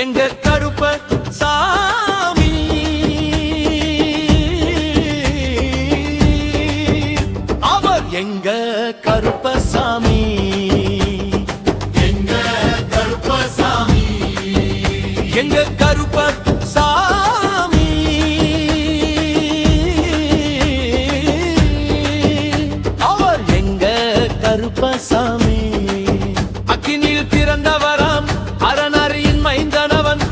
எங்க கருப்ப சாமி அவர் எங்க கருப்பசாமி எங்க கருப்பசாமி எங்க கருப்பசாமி அவர் எங்க கருப்பசாமி அக்கினியில் பிறந்தவராம் அரணரியின் மைந்தனவன்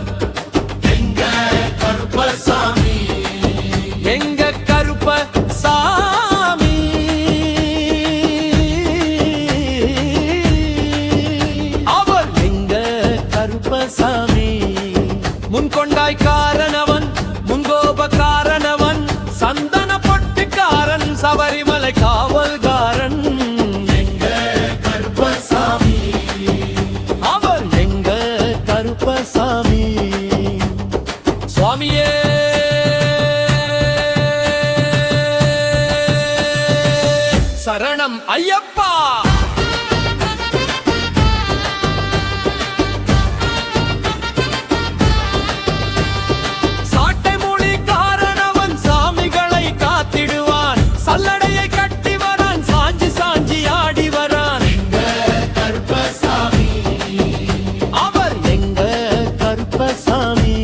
எங்க கருப்பசாமி எங்க கருப்பசாமி அவர் எங்க கருப்பசாமி முன்கொண்டாய் காரணவன் முன்கோபக்காரனவன் சந்தன பொட்டுக்காரன் சபரிமலை காவல்காரன் எங்க கருப்பசாமி அவர் எங்க கருப்பசாமி சுவாமியே சரணம் ஐயப்பா சாட்டை மொழி காரணவன் சாமிகளை காத்திடுவான் சல்லடையை கட்டி வரான் சாஞ்சி சாஞ்சி ஆடி வரான் எங்க கருப்பசாமி அவர் எங்க கருப்பசாமி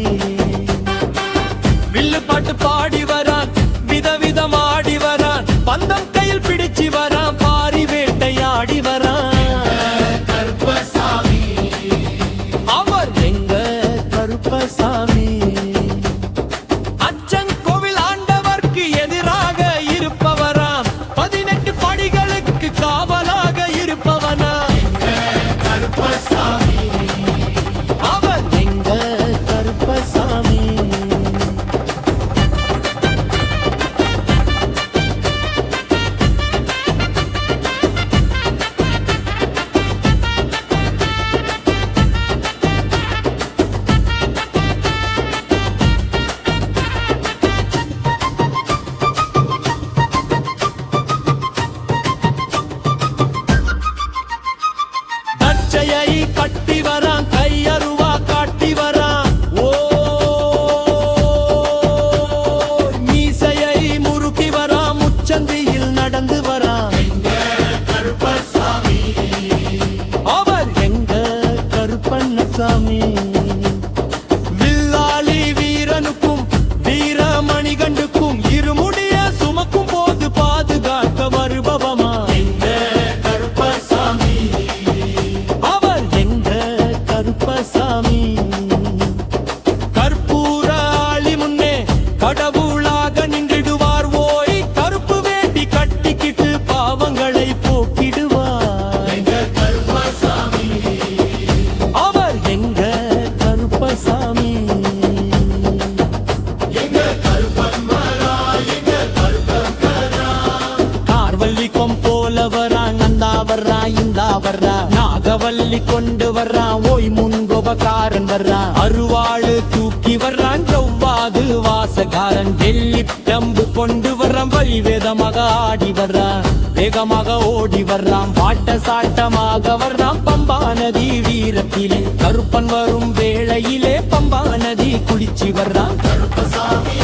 வில்லு பாட்டு பாடி வரான் விதவிதம் ஆடி வரான் பந்தம் கையில் பிடிச்சி வரான் பாரி வேட்டையாடி வரான் கருப்பசாமி அவர் எங்க கருப்பசாமி அச்சங்கோவில் ஆண்டவர்க்கு எதிராக இருப்பவராம் 18 படிகளுக்கு காவலாக இருப்பவனாம் கருப்பசாமி அவர் எங்க கருப்பசாமி தச்சையை கட்டி வரான் கையருவா காட்டி வரான் ஓ மீசையை முறுக்கி வரான் முச்சந்தியில் நடந்து வரான் எங்க கருப்பசாமி அவர் எங்க கருப்பண்ணசாமி வில்லாளி வீரனுக்கும் வீரமணிகண்டுக்கும் இருமுடிய சுமக்கும் போது பாதுகாக்க வருபவமா எங்க கருப்பசாமி அவர் எங்க கருப்பசாமி கற்பூர ஆளி முன்னே கடவுளாக நின்றிடுவார் ஓய் கருப்பு வேண்டி கட்டிக்கிட்டு பாவங்களை போக்கிடுவார் எங்க கருப்பசாமி அவர் எங்க கருப்பசாமி எங்க கருப்பன்மரா எங்க கருப்பன்கரா கார்வல்லி போல வரான் நந்தா வர்றான் இந்தா வர்றா நாகவல்லி கொண்டு வர்றான் ஓய் முன்கோபக்காரன் வர்றான் அருவாளு தூக்கி வர்றான் செவ்வாது வாசகாரன் வெள்ளி டம்பு கொண்டு வர்றான் வழி வேதமாக ஆடி வர்றான் வேகமாக ஓடி வர்றான் பாட்ட சாட்டமாக வர்றான் பம்பா நதி வீரத்திலே கருப்பன் வரும் வேளையிலே பம்பா நதி குளிச்சு வர்றான் கருப்பசாமி